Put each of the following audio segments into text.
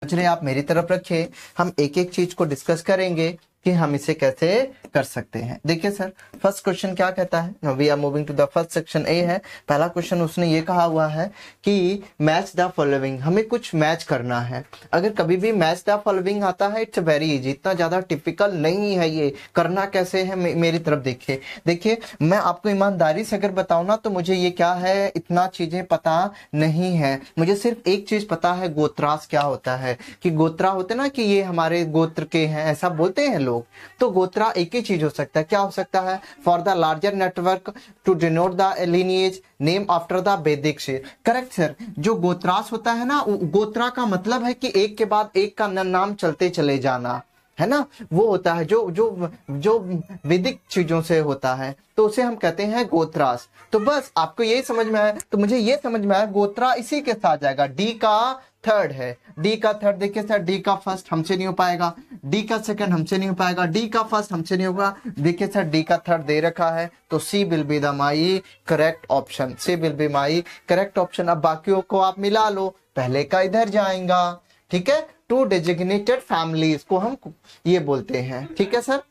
नजरें आप मेरी तरफ रखिए, हम एक एक चीज को डिस्कस करेंगे कि हम इसे कैसे कर सकते हैं। देखिए सर, फर्स्ट क्वेश्चन क्या कहता है, we are moving to the first section. A है पहला क्वेश्चन, उसने ये कहा हुआ है कि मैच द फॉलोइंग, हमें कुछ मैच करना है। अगर कभी भी मैच द फॉलोइंग आता है, इट्स वेरी इजी, इतना ज्यादा टिपिकल नहीं है ये। करना कैसे है मेरी तरफ देखिए। देखिए मैं आपको ईमानदारी से अगर बताऊं ना, तो मुझे ये क्या है, इतना चीजें पता नहीं है। मुझे सिर्फ एक चीज पता है, गोत्रास क्या होता है, कि गोत्रा होते ना, कि ये हमारे गोत्र के हैं, ऐसा बोलते हैं लोग। तो गोत्रा एक ही चीज हो सकता है, क्या हो सकता है, for the larger network to denote the lineage name after the Vedic से। करेक्ट सर, जो गोत्रास होता है ना, गोत्रा का मतलब है कि एक के बाद एक का नाम चलते चले जाना, है ना, वो होता है जो जो जो वैदिक चीजों से होता है, तो उसे हम कहते हैं गोत्रास। तो बस आपको यही समझ में आया, तो मुझे ये समझ में आया गोत्रा इसी के साथ जाएगा। डी का थर्ड है, डी का थर्ड। देखिए सर, डी का फर्स्ट हमसे नहीं हो पाएगा, डी का सेकंड हमसे नहीं हो पाएगा, डी का फर्स्ट हमसे नहीं होगा। देखिए सर, डी का थर्ड दे रखा है, तो C will be the my correct option, C will be my correct option. अब बाकियों को आप मिला लो, पहले का इधर जाएगा, ठीक है। टू डेजिग्नेटेड फैमिलीज को हम ये बोलते हैं, ठीक है सर।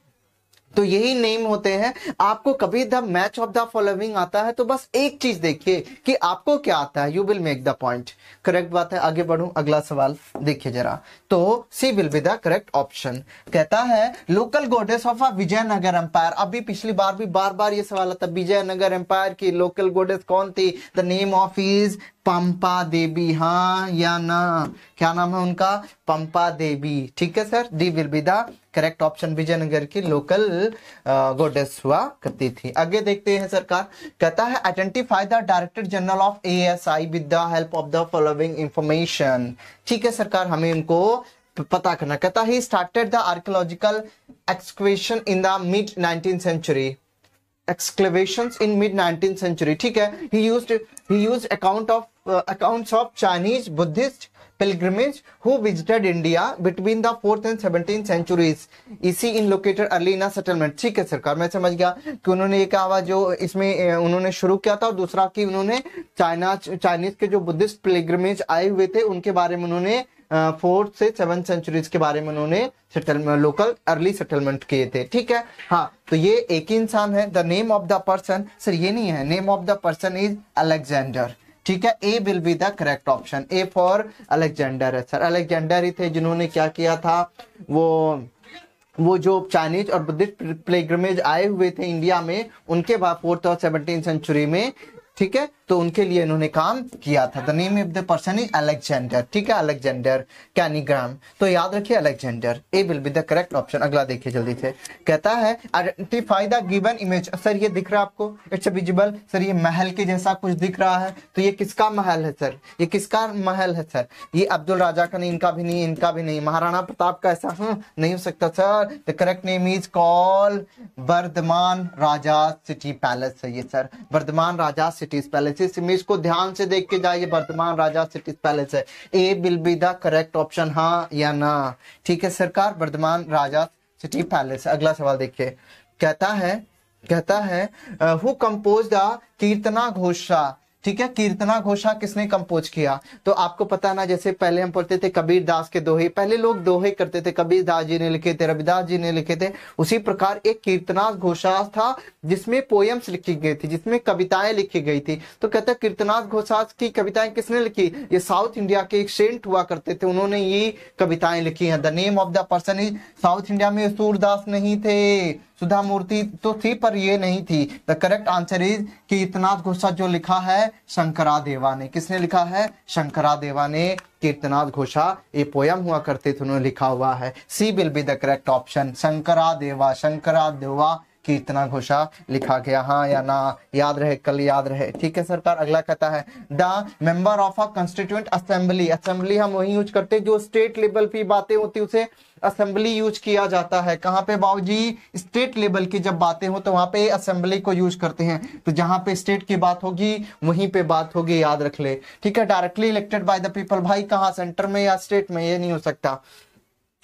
तो यही नेम होते हैं। आपको कभी the match of the following आता है, तो बस एक चीज देखिए कि आपको क्या आता है, you will make the point. Correct बात है। आगे बढ़ूं, अगला सवाल देखिए जरा, तो C will be the correct option. कहता है local goddess of a Vijayanagar empire. अभी पिछली बार भी बार बार ये सवाल आता, विजयनगर एम्पायर की लोकल गॉडेस कौन थी, the name of is Pampa Devi, हाँ या ना, क्या नाम है उनका, पंपा देवी, ठीक है sir. D will be the correct option, Vijayanagar की लोकल गॉडेस हुआ करती थी। आगे देखते हैं सरकार, कहता है identify the director general of ASI with the help of the following information. ठीक है सरकार, हमें इनको पता करना। कहता है started the archaeological excavation in the mid 19th century, excavations in mid 19th century, ठीक है। he used accounts of Chinese Buddhist pilgrimage who visited India between the 4th and 17th centuries, इसी in located early in a settlement। ठीक है सरकार, मैं समझ गया कि उन्होंने ये कहा जो इसमें उन्होंने शुरू किया था, और दूसरा कि उन्होंने चाइनीज के जो बुद्धिस्ट पिलग्रिमेज आए हुए थे उनके बारे में उन्होंने 4th से 7th सेंचुरीज के बारे में उन्होंने लोकल अर्ली सेटलमेंट किए थे, ठीक है। हाँ, तो ये एक ही इंसान है। The name of the person, sir ये नहीं है, name of the person is Alexander, ठीक है। A will be the correct option, A for Alexander है सर। अलेक्जेंडर ही थे जिन्होंने क्या किया था, वो जो चाइनीज और बुद्धिस्ट पिलग्रिमेज आए हुए थे इंडिया में, उनके बाद 4th और 17th सेंचुरी में, ठीक है, तो उनके लिए इन्होंने काम किया था। The name of the person is Alexander, ठीक है, अलेक्जेंडर कैनिग्राम। तो याद रखिए Alexander, A will be the correct option. अगला देखिए जल्दी से, कहता है identify the given image. Sir ये दिख रहा है आपको, इट्स विजिबल। सर ये महल के जैसा कुछ दिख रहा है, तो ये किसका महल है सर, ये किसका महल है सर, ये अब्दुल राजा का नहीं, इनका भी नहीं, इनका भी नहीं, महाराणा प्रताप का ऐसा नहीं हो सकता sir. The correct name is call Vardhaman Raja city palace है ये sir, Vardhaman Raja cities palace. इस इमेज को ध्यान से देख के जाइए, वर्धमान राजा सिटीज पैलेस है। A will be the correct option, हाँ या ना, ठीक है सरकार, वर्धमान राजा सिटी पैलेस। अगला सवाल देखिए, कहता है हु कंपोज द कीर्तना घोषा, ठीक है। कीर्तना घोषा किसने कंपोज किया, तो आपको पता ना, जैसे पहले हम पढ़ते थे कबीर दास के दोहे, पहले लोग दोहे करते थे, कबीर दास जी ने लिखे थे, रविदास जी ने लिखे थे। उसी प्रकार एक कीर्तना घोषा था जिसमें पोएम्स लिखी गई थी, जिसमें कविताएं लिखी गई थी। तो कहता है कीर्तनाथ घोषा की कविताएं किसने लिखी, ये साउथ इंडिया के एक सेंट हुआ करते थे, उन्होंने ये कविताएं लिखी हैं। The name of the person is, south India में सूरदास नहीं थे, सुधा मूर्ति तो थी पर ये नहीं थी। द करेक्ट आंसर इज कीर्तनाथ घोषा, जो लिखा है शंकरादेवा ने। किसने लिखा है, शंकरादेवा ने कीर्तनाथ घोषा, ये पोयम हुआ करते थे, उन्होंने लिखा हुआ है। C will be the correct option, Sankardeva Kirtana Ghosha लिखा गया, हाँ या ना, याद रहे, कल याद रहे, ठीक है सरकार। अगला कहता है the member of a constituent assembly. Assembly हम वही यूज करते हैं जो स्टेट लेवल पे बातें होती है, उसे असेंबली यूज किया जाता है। कहाँ पे बाबूजी, स्टेट लेवल की जब बातें हो तो वहां पे असेंबली को यूज करते हैं। तो जहां पे स्टेट की बात होगी वहीं पे बात होगी, याद रख ले, ठीक है। Directly elected by the people, भाई कहाँ, सेंटर में या स्टेट में, ये नहीं हो सकता।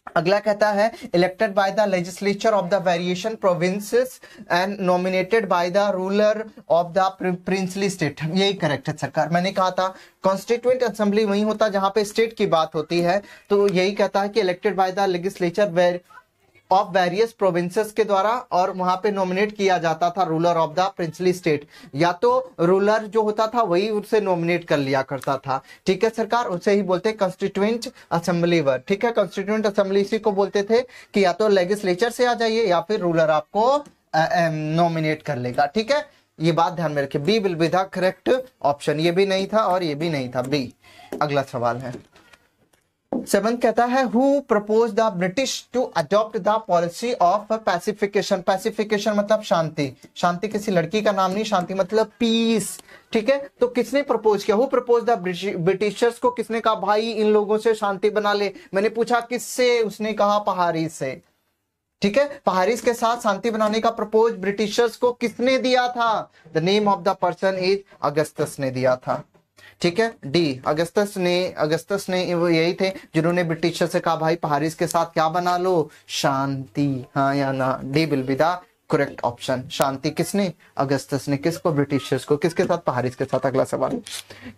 अगला कहता है elected by the legislature of the variation provinces and nominated by the ruler of the princely state. यही करेक्ट है सरकार। मैंने कहा था कॉन्स्टिट्यूएंट असेंबली वही होता है जहां पे स्टेट की बात होती है, तो यही कहता है कि elected by the legislature of various provinces के द्वारा, और वहां पे नॉमिनेट किया जाता था ruler of the princely state, या तो रूलर जो होता था वही उसे नॉमिनेट कर लिया करता था। ठीक है सरकार, उसे ही बोलते हैं कॉन्स्टिट्यूएंट असेंबली वर्ड। ठीक है, कॉन्स्टिट्यूएंट असेंबली इसी को बोलते थे कि या तो लेजिस्लेचर से आ जाइए या फिर रूलर आपको नॉमिनेट कर लेगा। ठीक है, ये बात ध्यान में रखिए। B will be the correct option. ये भी नहीं था और ये भी नहीं था, बी। अगला सवाल है 7 कहता है who propose the British to adopt the policy of pacification. Pacification मतलब शांति। शांति किसी लड़की का नाम नहीं, शांति मतलब पीस। ठीक है, तो किसने प्रपोज किया? हु प्रपोज द ब्रिटिशर्स को किसने कहा भाई इन लोगों से शांति बना ले? मैंने पूछा किससे, उसने कहा पहाड़ी से। ठीक है, पहाड़ीज के साथ शांति बनाने का प्रपोज ब्रिटिशर्स को किसने दिया था? The name of the person is Augustus ने दिया था। ठीक है, डी अगस्टस ने वो यही थे जिन्होंने ब्रिटिशर से कहा भाई पहाड़ीज के साथ क्या बना लो? शांति। हाँ या ना? D will be the correct option. शांति किसने? अगस्टस ने। किसको? ब्रिटिशर्स को। किसके साथ? पहाड़ीज के साथ। अगला सवाल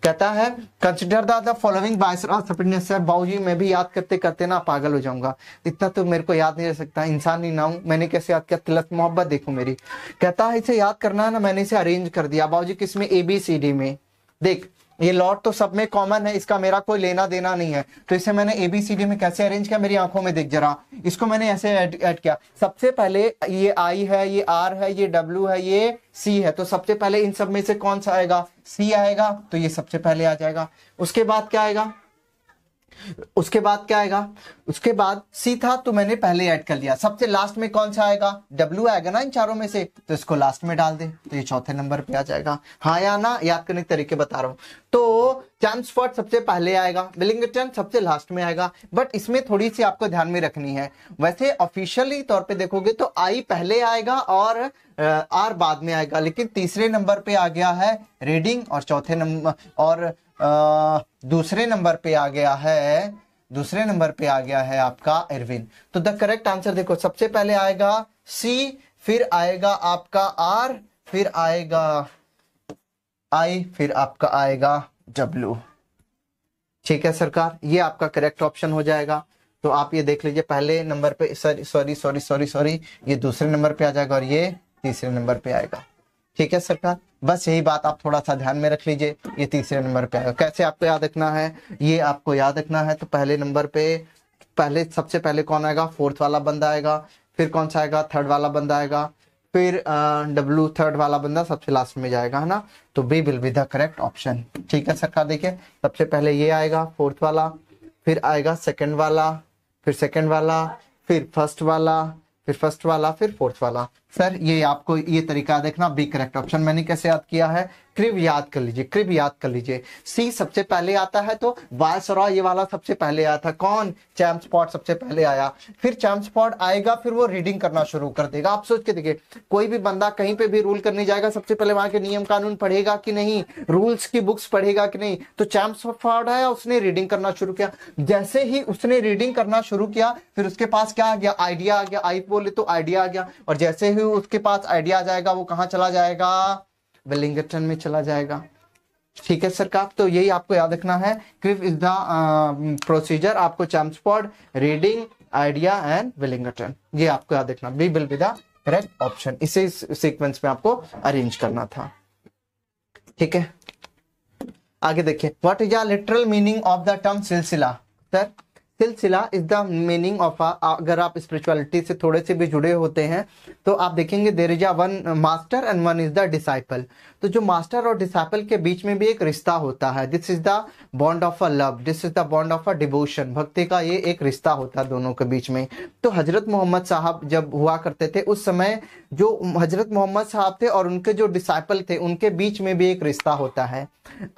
कहता है कंसिडर द फॉलोइंग बाइस। बाबूजी मैं भी याद करते करते ना पागल हो जाऊंगा, इतना तो मेरे को याद नहीं रह सकता, इंसान ही ना हूं। मैंने कैसे याद किया? तिलक मोहब्बत देखो मेरी। कहता है इसे याद करना है ना, मैंने इसे अरेंज कर दिया बाबूजी। किसमें? ABCD में। देख ये लॉट तो सब में कॉमन है, इसका मेरा कोई लेना देना नहीं है, तो इसे मैंने ABCD में कैसे अरेंज किया? मेरी आंखों में देख जरा। इसको मैंने ऐसे ऐड किया। सबसे पहले ये I है, ये R है, ये W है, ये C है, तो सबसे पहले इन सब में से कौन सा आएगा? C आएगा, तो ये सबसे पहले आ जाएगा। उसके बाद क्या आएगा? उसके बाद क्या आएगा? उसके बाद C था तो मैंने पहले ऐड कर लिया। सबसे लास्ट में कौन सा आएगा? W आएगा ना इन चारों में से, तो इसको लास्ट में डाल दे, तो ये चौथे नंबर पे आ जाएगा। हाँ या ना? याद करने के तरीके बता रहा हूं। तो चैम्सफोर्ड सबसे पहले आएगा, विलिंगटन सबसे लास्ट में आएगा, बट इसमें थोड़ी सी आपको ध्यान में रखनी है। वैसे ऑफिशियली तौर पे देखोगे तो I पहले आएगा और R बाद में आएगा, लेकिन तीसरे नंबर पे आ गया है रीडिंग, और चौथे नंबर और दूसरे नंबर पे आ गया है आपका इरविन। तो द करेक्ट आंसर देखो, सबसे पहले आएगा C, फिर आएगा आपका R, फिर आएगा I, फिर आपका आएगा W। ठीक है सरकार, ये आपका करेक्ट ऑप्शन हो जाएगा। तो आप ये देख लीजिए, पहले नंबर पे सॉरी ये दूसरे नंबर पे आ जाएगा और ये तीसरे नंबर पे आएगा। ठीक है सरकार, बस यही बात आप थोड़ा सा ध्यान में रख लीजिए। ये तीसरे नंबर पे आएगा। कैसे आपको याद रखना है? ये आपको याद रखना है तो पहले नंबर पे सबसे पहले कौन आएगा? फोर्थ वाला बंदा आएगा, फिर कौन सा आएगा? थर्ड वाला बंदा आएगा, फिर W थर्ड वाला बंदा सबसे लास्ट में जाएगा, है ना? तो B will be the correct option. ठीक है सरकार, देखिए सबसे पहले ये आएगा फोर्थ वाला, फिर आएगा सेकंड वाला, फिर सेकंड वाला, फिर फर्स्ट वाला, फिर फर्स्ट वाला, फिर फोर्थ वाला। सर ये आपको ये तरीका देखना, बी करेक्ट ऑप्शन। मैंने कैसे याद किया है? क्रिब याद कर लीजिए। सी सबसे पहले आता है तो वायसरॉय ये वाला सबसे पहले आया था। कौन? चैम्सफोर्ड सबसे पहले आया, फिर चैम्सफोर्ड आएगा, फिर वो रीडिंग करना शुरू कर देगा। आप सोच के देखिए, कोई भी बंदा कहीं पे भी रूल करने जाएगा, सबसे पहले वहां के नियम कानून पढ़ेगा कि नहीं, रूल्स की बुक्स पढ़ेगा कि नहीं। तो चैम्सफोर्ड आया, उसने रीडिंग करना शुरू किया। जैसे ही उसने रीडिंग करना शुरू किया, फिर उसके पास क्या आ गया? आइडिया आ गया। आई बोले तो आइडिया आ गया, और जैसे ही उसके पास आइडिया आ जाएगा वो कहां चला जाएगा? विलिंगटन में चला जाएगा। ठीक है सरकार, तो यही आपको याद रखना है। Cripps is the procedure. आपको Chelmsford, reading, idea and Willingdon, ये आपको याद रखना। B will be the correct option. इसे इस सीक्वेंस में आपको अरेंज करना था। ठीक है, आगे देखिए, what is the literal meaning of the term सिलसिला? सर सिलसिला इज द मीनिंग ऑफ अगर आप स्पिरिचुअलिटी से थोड़े से भी जुड़े होते हैं तो आप देखेंगे there is one master and one is the disciple. तो जो मास्टर और डिसाइपल के बीच में भी एक रिश्ता होता है। This is the bond of a love, this is the bond of a devotion. भक्ति का ये एक रिश्ता होता है दोनों के बीच में। तो हजरत मोहम्मद साहब जब हुआ करते थे उस समय जो हजरत मोहम्मद साहब थे और उनके जो डिसाइपल थे उनके बीच में भी एक रिश्ता होता है।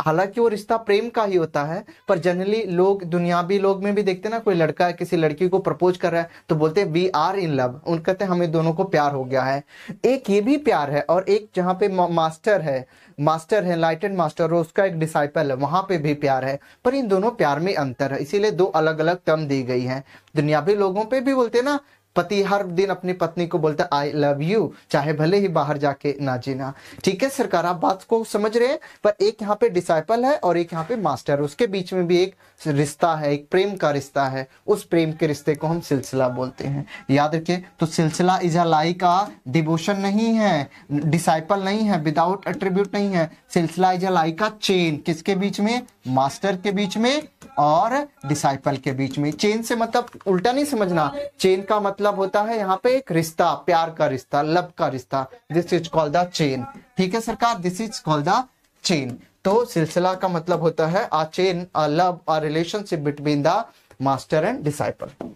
हालांकि वो रिश्ता प्रेम का ही होता है, पर जनरली लोग दुनियावी लोग में भी देखते हैं ना, कोई लड़का किसी लड़की को प्रपोज कर रहा है तो बोलते हैं वी आर इन लव, उन कहते हैं हमें दोनों को प्यार हो गया है। एक ये भी प्यार है, और एक जहाँ पे मास्टर है एनलाइटेंड मास्टर, और उसका एक डिसाइपल है, वहां पे भी प्यार है। पर इन दोनों प्यार में अंतर है, इसीलिए दो अलग अलग टर्म दी गई है। दुनियावी लोगों पे भी बोलते हैं ना, पति हर दिन अपनी पत्नी को बोलता है आई लव यू, चाहे भले ही बाहर जाके ना जीना। ठीक है सरकार, आप बात को समझ रहे हैं। पर एक यहाँ पे डिसाइपल है और एक यहाँ पे मास्टर, उसके बीच में भी एक रिश्ता है, एक प्रेम का रिश्ता है। उस प्रेम के रिश्ते को हम सिलसिला बोलते हैं, याद रखिए। तो सिलसिला इज अ लाइक का डिवोशन नहीं है, डिसाइपल नहीं है, विदाउट एट्रीब्यूट नहीं है। सिलसिला इज अ लाइक का चेन, किसके बीच में? मास्टर के बीच में और डिसाइपल के बीच में। चेन से मतलब उल्टा नहीं समझना, चेन का मतलब होता है यहाँ पे एक रिश्ता, प्यार का रिश्ता, लव का रिश्ता। This is called the chain. ठीक है सरकार, this is called the chain. तो सिलसिला का मतलब होता है a chain, a love, a relationship between the master and disciple.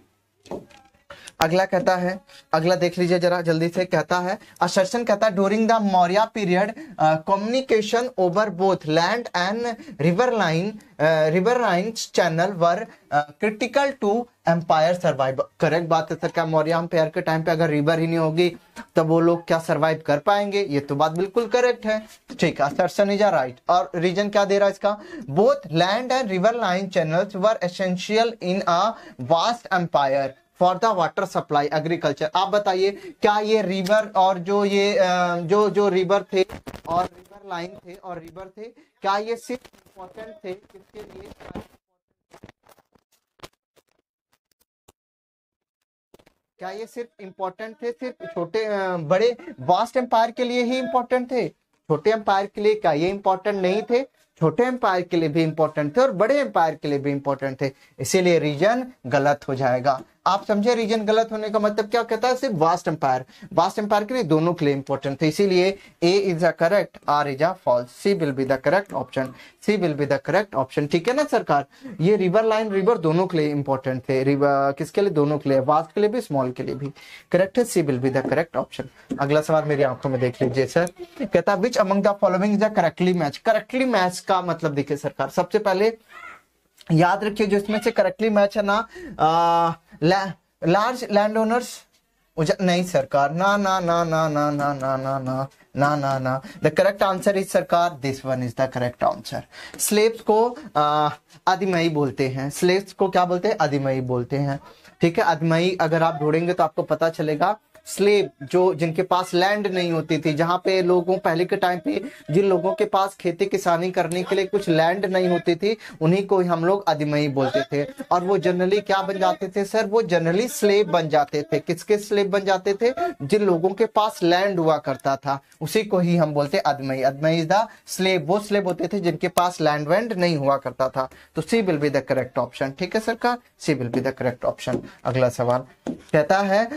अगला कहता है, अगला देख लीजिए जरा जल्दी से। कहता है असर्शन, कहता है during the Maurya period communication over both land and river lines channel were critical to empire survive. Correct बात है सर, क्या मौर्य एम्पायर के टाइम पे अगर रिवर ही नहीं होगी तब वो लोग क्या सर्वाइव कर पाएंगे? ये तो बात बिल्कुल करेक्ट है। ठीक है, असर्शन इज राइट। और रीजन क्या दे रहा है इसका? Both land and river line channels were essential in a vast empire for the water supply agriculture. आप बताइए, क्या ये रिवर और जो ये जो रिवर थे और रिवर लाइन थे और रिवर थे, क्या ये सिर्फ इम्पोर्टेंट थे किसके लिए? क्या ये सिर्फ इम्पोर्टेंट थे सिर्फ छोटे बड़े वास्ट एम्पायर के लिए ही इम्पोर्टेंट थे? छोटे एम्पायर के लिए क्या ये इम्पोर्टेंट नहीं थे? छोटे एम्पायर के लिए भी इंपॉर्टेंट थे और बड़े एम्पायर के लिए भी इंपॉर्टेंट थे। इसीलिए रीजन गलत हो जाएगा। आप समझे, रीजन गलत होने का मतलब क्या कहता है? सिर्फ वास्ट एम्पायर के लिए, दोनों के लिए इंपॉर्टेंट थे। इसीलिए A is the correct, R is a false, C will be the correct option, C will be the correct option. ठीक है ना सरकार, ये रिवर लाइन रिवर दोनों के लिए इंपॉर्टेंट थे। रिवर किसके लिए? दोनों के लिए, वास्ट के लिए भी स्मॉल के लिए भी। करेक्ट है, C will be the correct option. अगला सवाल मेरी आंखों में देख लीजिए सर। कहता है which among the following is the correctly match. Correctly match का मतलब देखिए सरकार, सबसे पहले याद रखिए जो इसमें से करेक्टली मैच है ना, लार्ज लैंड ओनर्स। नहीं सरकार, ना ना ना ना ना ना ना ना ना ना ना ना, द करेक्ट आंसर इज सरकार, this one is the correct answer. Slaves को आदिमयी बोलते हैं। स्लेव्स को क्या बोलते हैं? आदिमयी बोलते हैं। ठीक है, आदिमयी अगर आप ढूंढेंगे तो आपको पता चलेगा। स्लेव जो जिनके पास लैंड नहीं होती थी, जहां पे लोगों पहले के टाइम पे जिन लोगों के पास खेती किसानी करने के लिए कुछ लैंड नहीं होती थी, उन्हीं को हम लोग आदिमयी बोलते थे। और वो जनरली क्या बन जाते थे सर? वो जनरली स्लेव बन जाते थे। किसके स्लेव बन जाते थे? जिन लोगों के पास लैंड हुआ करता था, उसी को ही हम बोलते आदिमयी। आदिमयी इज द स्लेव, वो स्लेव होते थे जिनके पास लैंड वैंड नहीं हुआ करता था। तो C will be the correct option. ठीक है सरकार, C will be the correct option. अगला सवाल कहता है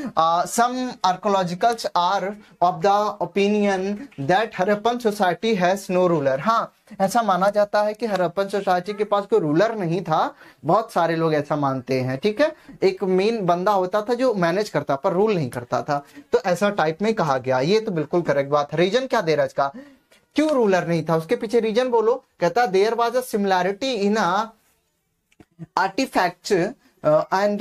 some archaeologists are of the opinion that Harappan society has no ruler. हाँ, ऐसा माना जाता है कि हड़प्पन सोसाइटी के पास कोई रूलर नहीं था। बहुत सारे लोग ऐसा मानते हैं। ठीक है, एक मेन बंदा होता था जो मैनेज करता पर रूल नहीं करता था, तो ऐसा टाइप में कहा गया। ये तो बिल्कुल करेक्ट बात है। रीजन क्या दे रहा है इसका? क्यों रूलर नहीं था, उसके पीछे रीजन बोलो। कहता there was a similarity in a artifacts and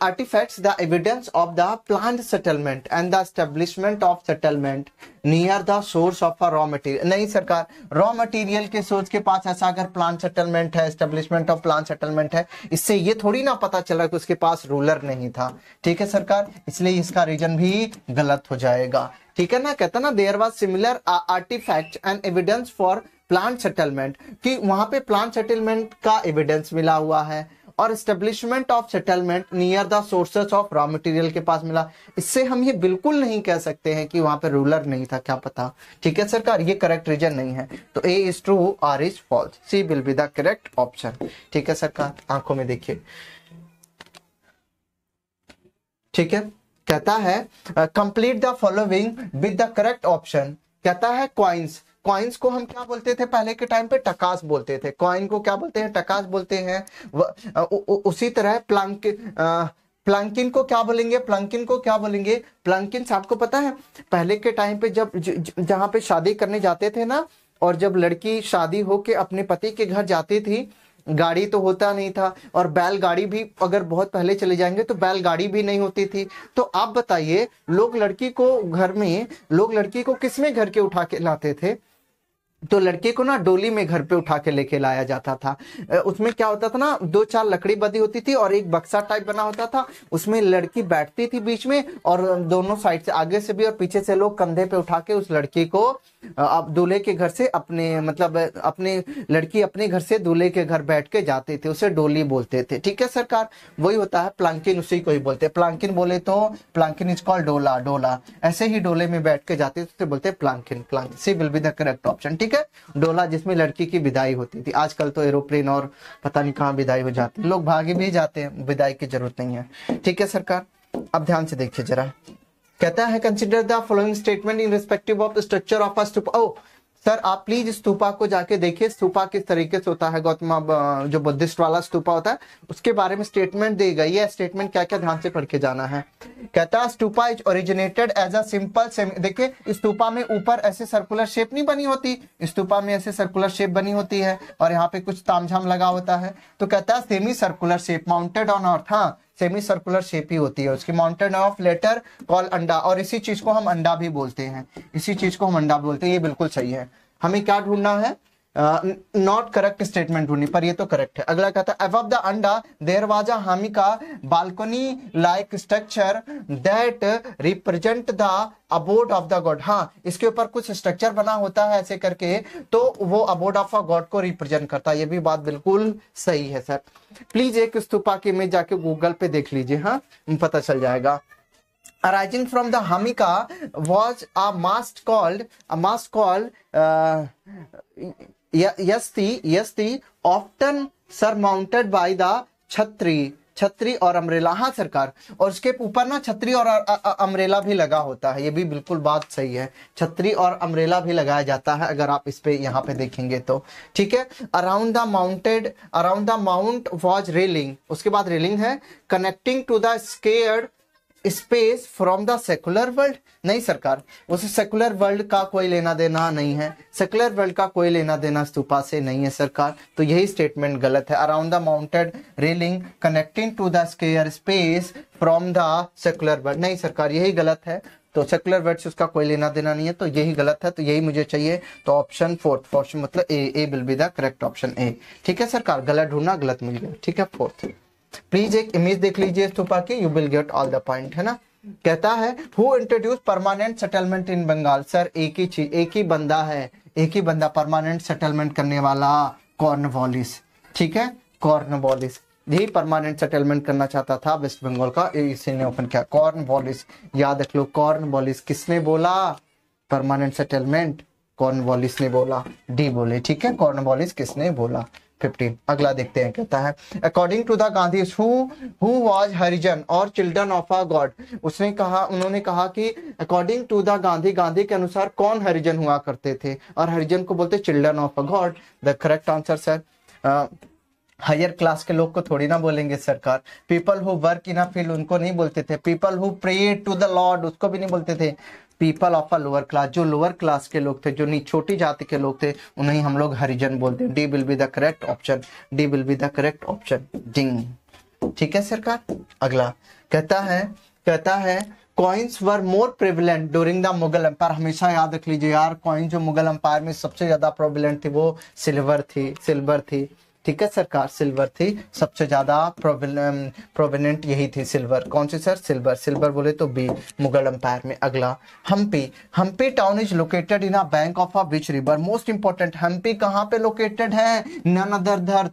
artifacts the evidence of the planned settlement and the establishment of settlement near the source of a raw material। नहीं सरकार, रॉ मटेरियल के source के पास ऐसा अगर plan settlement है, establishment of plan settlement है, इससे ये थोड़ी ना पता चला कि उसके पास रूलर नहीं था। ठीक है सरकार, इसलिए इसका रीजन भी गलत हो जाएगा। ठीक है ना, कहता ना there was similar artifact and evidence for plan settlement, कि वहां पे प्लान सेटलमेंट का एविडेंस मिला हुआ है और establishment of settlement near the sources of raw material के पास मिला। इससे हम ये बिल्कुल नहीं कह सकते हैं कि वहां पे रूलर नहीं था, क्या पता। ठीक है सरकार, ये करेक्ट रीजन नहीं है। तो A is true, R is false, C will be the correct option. ठीक है सरकार, आंखों में देखिए। ठीक है, कहता है complete the following with the correct option. कहता है कॉइन्स, कॉइन्स को हम क्या बोलते थे पहले के टाइम पे? टकास बोलते थे। कॉइन को क्या बोलते हैं? टकास बोलते हैं। उसी तरह प्लंकिन को क्या बोलेंगे? प्लंकिन को क्या बोलेंगे? प्लंकिन आपको पता है पहले के टाइम पे जब जहां पे शादी करने जाते थे ना, और जब लड़की शादी होके अपने पति के घर जाती थी गाड़ी तो होता नहीं था, और बैलगाड़ी भी अगर बहुत पहले चले जाएंगे तो बैलगाड़ी भी नहीं होती थी। तो आप बताइए, लोग लड़की को किसमें घर के उठा के लाते थे? तो लड़के को ना डोली में घर पे उठा के लेके लाया जाता था। उसमें क्या होता था ना, 2-4 लकड़ी बंधी होती थी और एक बक्सा टाइप बना होता था, उसमें लड़की बैठती थी बीच में, और दोनों साइड से, आगे से भी और पीछे से लोग कंधे पे उठा के उस लड़की को अब दूल्हे के घर से अपने लड़की अपने घर से दूल्हे के घर बैठ के जाते थे, उसे डोली बोलते थे। ठीक है सरकार, वही होता है प्लांकिन, उसी को ही बोलते हैं प्लांकिन। बोले तो प्लांकिन इज कॉल्ड डोला, ऐसे ही डोले में बैठ के जाते थे तो बोलते हैं palanquin. C will be the correct option. ठीक है, डोला जिसमें लड़की की विदाई होती थी। आजकल तो एरोप्लेन और पता नहीं कहाँ विदाई हो जाती है, लोग भागे भी जाते हैं, विदाई की जरूरत नहीं है। ठीक है सरकार, अब ध्यान से देखिए जरा, कहता है consider the following statement in respective of structure of a stupa. Oh sir, आप प्लीज स्तूपा को जाके देखिए, स्तूपा किस तरीके से होता है, गौतम जो बुद्धिस्ट वाला स्तूपा होता है उसके बारे में स्टेटमेंट दी गई है। स्टेटमेंट क्या क्या, ध्यान से पढ़ के जाना है। कहता है stupa is originated as a simple semi. देखिए स्तूपा में ऊपर ऐसे सर्कुलर शेप नहीं बनी होती, स्तूपा में ऐसे सर्कुलर शेप बनी होती है और यहाँ पे कुछ तामझाम लगा होता है। तो कहता है semi circular shape mounted on earth. हाँ, सेमी सर्कुलर शेप ही होती है उसकी, माउंटेन ऑफ लेटर कॉल अंडा, और इसी चीज को हम अंडा भी बोलते हैं, इसी चीज को हम अंडा बोलते हैं। ये बिल्कुल सही है। हमें क्या ढूंढना है? नॉट करेक्ट स्टेटमेंट ढूंढनी, पर ये तो करेक्ट है। अगला कहता है above the anda there was a harmika balcony like structure that represent the abode of the god. हाँ, इसके ऊपर कुछ स्ट्रक्चर बना होता है ऐसे करके, तो वो अबोर्ड ऑफ अ गॉड को रिप्रेजेंट करता है। ये भी बात बिल्कुल सही है सर। प्लीज एक स्तूपा की इमेज जाके गूगल पे देख लीजिए, हाँ पता चल जाएगा। Arising from the hamika was a mast called yasti, often surmounted by the छतरी और अम्ब्रेला। हाँ सरकार, और उसके ऊपर ना छतरी और अम्ब्रेला भी लगा होता है। ये भी बिल्कुल बात सही है, छतरी और अम्ब्रेला भी लगाया जाता है अगर आप इस पे यहाँ पे देखेंगे तो। ठीक है, around the mount was railing, उसके बाद रेलिंग है, connecting to the scared space from the secular world. नहीं सरकार, उस सेकुलर वर्ल्ड का कोई लेना देना नहीं है, सेकुलर वर्ल्ड का कोई लेना देना स्तूपा से नहीं है सरकार। तो यही स्टेटमेंट गलत है। Around the mounted railing connecting to the square space from the secular world, नहीं सरकार यही गलत है। तो सेकुलर वर्ड से उसका कोई लेना देना नहीं है, तो यही गलत है। तो यही मुझे चाहिए, तो ऑप्शन फोर्थ, ऑप्शन मतलब A will be the correct option A. ठीक है सरकार, गलत ढूंढना, गलत मिल गया। ठीक है, फोर्थ। प्लीज एक इमेज देख लीजिए स्तूपा की, you will get all the point, है ना। कहता है who introduce permanent settlement in Bengal. Sir एक ही चीज, एक ही बंदा है, एक ही बंदा परमानेंट सेटलमेंट करने वाला, कॉर्नवालिस। ठीक है, कॉर्नवालिस यही परमानेंट सेटलमेंट करना चाहता था वेस्ट बंगाल का, इसी ने ओपन किया, कॉर्नवालिस। याद रख लो, कॉर्नवालिस किसने बोला परमानेंट सेटलमेंट? कॉर्नवालिस ने बोला, डी बोले। ठीक है, कॉर्नवालिस किसने बोला? 15। अगला देखते हैं, कहता है according to the Gandhi who was Harijan और चिल्ड्रन ऑफ अ गॉड। उन्होंने कहा कि अकॉर्डिंग टू द गांधी के अनुसार कौन हरिजन हुआ करते थे, और हरिजन को बोलते children of a god. The correct answer sir, higher class के लोग को थोड़ी ना बोलेंगे सरकार। People who work in a field उनको नहीं बोलते थे, people who pray to the lord उसको भी नहीं बोलते थे। People of a lower class, जो लोअर क्लास के लोग थे, जो छोटी जाति के लोग थे, उन्हें हम लोग हरिजन बोलते हैं। D will be the correct option, D will be the correct option, डिंग। ठीक है सरकार, अगला कहता है coins were more prevalent during the Mughal empire. हमेशा याद रख लीजिए यार, कॉइन जो मुगल एम्पायर में सबसे ज्यादा प्रेवलेंट थी वो सिल्वर थी। ठीक है सरकार, सिल्वर थी सबसे ज्यादा प्रोवेनेंट, यही थी सिल्वर। कौन सी सर? सिल्वर बोले तो बी, मुगल एम्पायर में। अगला Hampi town is located in a bank of a which river. Most important, Hampi कहाँ पे लोकेटेड है? None other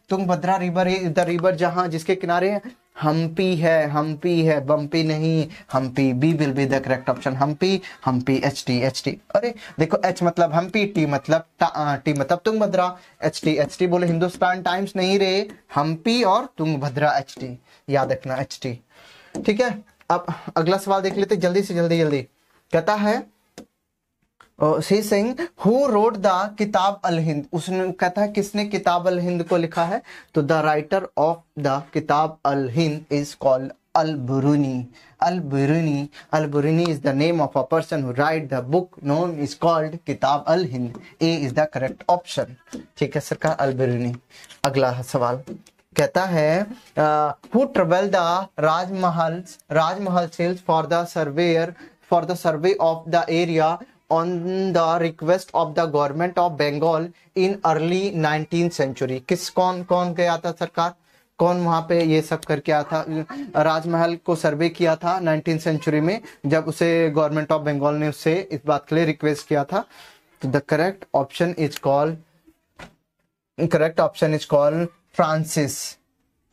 Tungabhadra river is the river जहां जिसके किनारे हम्पी है, बम्पी नहीं, Hampi. B will be the correct option, Hampi. H T. अरे देखो, एच मतलब हम्पी, टी मतलब तुंगभद्रा, एच टी बोले हिंदुस्तान टाइम्स नहीं रे, हम्पी और तुंगभद्रा, एच टी याद रखना, एच टी। ठीक है, अब अगला सवाल देख लेते जल्दी से जल्दी। कहता है सी सिंह हु रोड द किताब अल हिंद। उसने कहता है किसने किताब अल हिंद को लिखा है? तो द राइटर ऑफ द किताब Al Hind is called Al-Biruni. Al-Biruni. Al-Biruni is the name of a person who write the book known is called Kitab al-Hind. A is the correct option. ठीक है सरकार, Al-Biruni. अगला सवाल कहता है who travel the Rajmahal cells for the survey of the area on the request of the government of Bengal in early 19th century. कौन गया था सरकार, कौन वहां पे ये सब करके आया था, राजमहल को सर्वे किया था 19th सेंचुरी में, जब उसे गवर्नमेंट ऑफ बंगाल ने उससे इस बात के लिए रिक्वेस्ट किया था. तो the correct option is called Francis.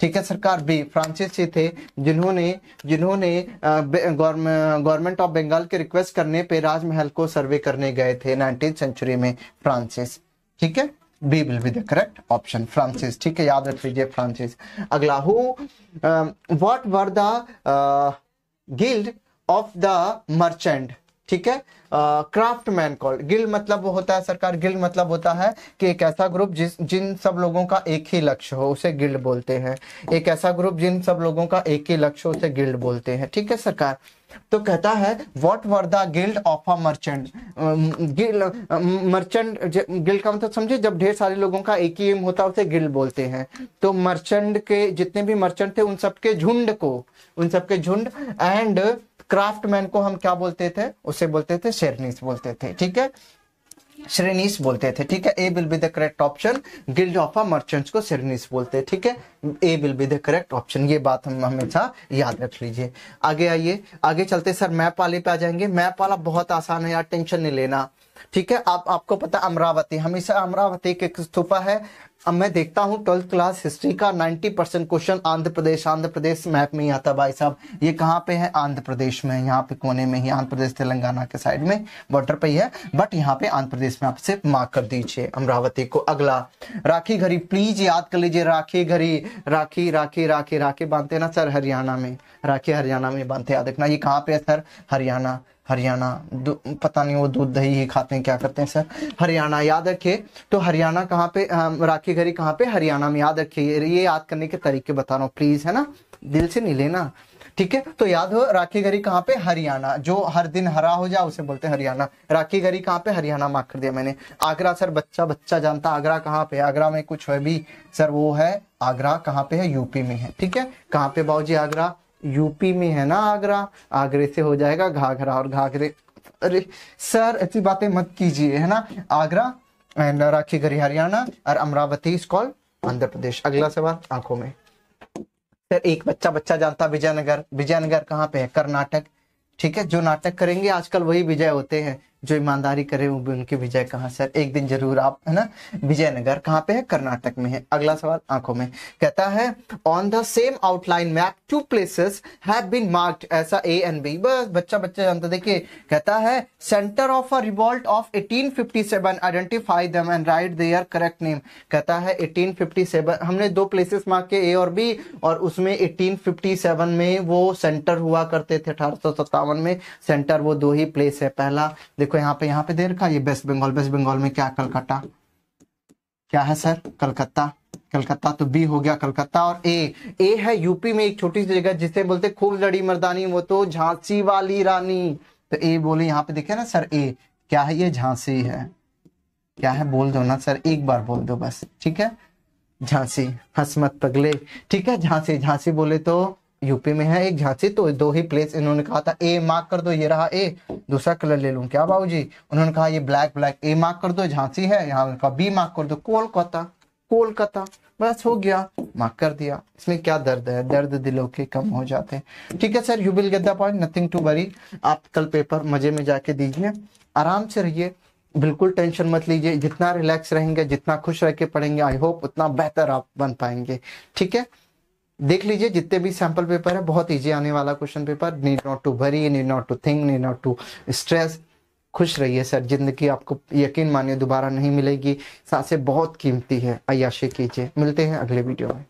ठीक है सरकार, बी फ्रांसिस जी थे जिन्होंने गवर्नमेंट ऑफ बंगाल के रिक्वेस्ट करने पे राजमहल को सर्वे करने गए थे 19th सेंचुरी में, फ्रांसिस. ठीक है, B will be the correct option, Francis. ठीक है, याद रख लीजिए फ्रांसिस. अगला what were the guild of the merchant. ठीक है, क्राफ्टमैन कॉल्ड. गिल्ड मतलब वो होता है सरकार, गिल्ड मतलब होता है कि एक ऐसा ग्रुप जिन सब लोगों का एक ही लक्ष्य हो, उसे गिल्ड बोलते हैं. एक ऐसा ग्रुप जिन सब लोगों का एक ही लक्ष्य हो, उसे गिल्ड बोलते हैं. ठीक है सरकार, तो कहता है what were the guild of a merchant. Guild का मतलब समझे, जब ढेर सारे लोगों का एक ही एम होता है उसे गिल्ड बोलते हैं. तो मर्चेंट के जितने भी मर्चेंट थे उन सबके झुंड एंड क्राफ्टमैन को हम क्या बोलते थे, उसे बोलते थे शेरनीस बोलते थे. ठीक है, श्रेणीस बोलते थे. ठीक है, A will be the correct option. Guild of a merchants को श्रेणीस बोलते हैं. ठीक है, A will be the correct option. ये बात हम हमेशा याद रख लीजिए. आगे आइए, आगे चलते सर मैप वाले पे आ जाएंगे. मैप वाला बहुत आसान है यार, टेंशन नहीं लेना. ठीक है, आपको पता अमरावती, हमेशा अमरावती के स्तूपा है. अब मैं देखता हूँ 12th क्लास हिस्ट्री का 90% क्वेश्चन आंध्र प्रदेश मैप में ही आता भाई साहब. ये कहाँ पे है, आंध्र प्रदेश में, यहाँ पे कोने में ही, आंध्र प्रदेश तेलंगाना के साइड में बॉर्डर पे ही है, बट यहाँ पे आंध्र प्रदेश में आपसे मार्क कर दीजिए अमरावती को. अगला राखी घड़ी, प्लीज याद कर लीजिए. राखी घड़ी, राखी बांधते ना सर हरियाणा में, राखी हरियाणा में बांधते, याद रखना. ये कहाँ पे है सर, हरियाणा. पता नहीं वो दूध दही ही खाते हैं, क्या करते हैं सर, हरियाणा. याद रखिए. तो हरियाणा कहाँ पे, राखी घड़ी कहाँ पे, हरियाणा में. याद रखिए, ये याद करने के तरीके बता रहा हूँ प्लीज, है ना, दिल से नहीं लेना. ठीक है, तो याद हो राखी घड़ी कहाँ पे, हरियाणा. जो हर दिन हरा हो जाए उसे बोलते हैं हरियाणा. राखी घड़ी कहाँ पे, हरियाणा मार्क कर दिया मैंने. आगरा सर, बच्चा जानता आगरा कहाँ पे, आगरा में कुछ है भी सर, वो है आगरा कहाँ पे है, यूपी में है. ठीक है, कहाँ पे बाबूजी, आगरा यूपी में है ना. आगरे से हो जाएगा घाघरा, और घाघरे, अरे सर ऐसी बातें मत कीजिए, है ना. आगरा एंड राखी घड़ी हरियाणा और अमरावती इज कॉल्ड आंध्र प्रदेश. अगला सवाल आंखों में सर, एक बच्चा जानता विजयनगर कहाँ पे है, कर्नाटक. ठीक है, जो नाटक करेंगे आजकल वही विजय होते हैं, जो ईमानदारी करे वो उनकी विजय कहाँ सर, एक दिन जरूर आप, है ना. विजयनगर कहाँ पे है, कर्नाटक में है. अगला सवाल आंखों में कहता है on the same outline map 2 places have been marked, ऐसा A and B. बस बच्चा जानता. देखिए कहता है centre of a revolt of 1857, identify them and write their correct name. कहता है 1857, हमने 2 places मार्क के A और B, और उसमें 1857 में वो सेंटर हुआ करते थे. 1857 में सेंटर वो 2 ही प्लेस है. पहला देखो यहाँ पे दे रखा, ये वेस्ट बंगाल में क्या, कलकत्ता. क्या है सर, कलकत्ता. तो बी हो गया कलकत्ता. और ए है यूपी में एक छोटी सी जगह जिसे बोलते खूब लड़ी मर्दानी, वो तो झांसी वाली रानी. तो ए बोले यहाँ पे, देखे ना सर, ए क्या है, ये झांसी है. क्या है बोल दो ना सर, एक बार बोल दो बस. ठीक है, झांसी, हंस मत पगले. ठीक है, झांसी बोले तो यूपी में है एक झांसी. तो 2 ही प्लेस इन्होंने कहा था. ए मार्क कर दो, ये रहा ए. दूसरा कलर ले लूं क्या बाबूजी, उन्होंने कहा ये ब्लैक. ए मार्क कर दो, झांसी है. यहाँ का बी मार्क कर दो, कोलकाता. बस हो गया, मार्क कर दिया. इसमें क्या दर्द है, दर्द दिलों के कम हो जाते हैं. ठीक है sir, you will get the point, nothing to worry. आप कल पेपर मजे में जाके दीजिए, आराम से रहिए, बिल्कुल टेंशन मत लीजिए. जितना रिलैक्स रहेंगे, जितना खुश रह के पढ़ेंगे, आई होप उतना बेहतर आप बन पाएंगे. ठीक है, देख लीजिए जितने भी सैंपल पेपर है, बहुत इजी आने वाला question paper. Need not to worry, need not to think, need not to stress. खुश रहिए सर, जिंदगी आपको यकीन मानिए दोबारा नहीं मिलेगी. सांसें बहुत कीमती है, अय्याशी कीजिए. मिलते हैं अगले वीडियो में.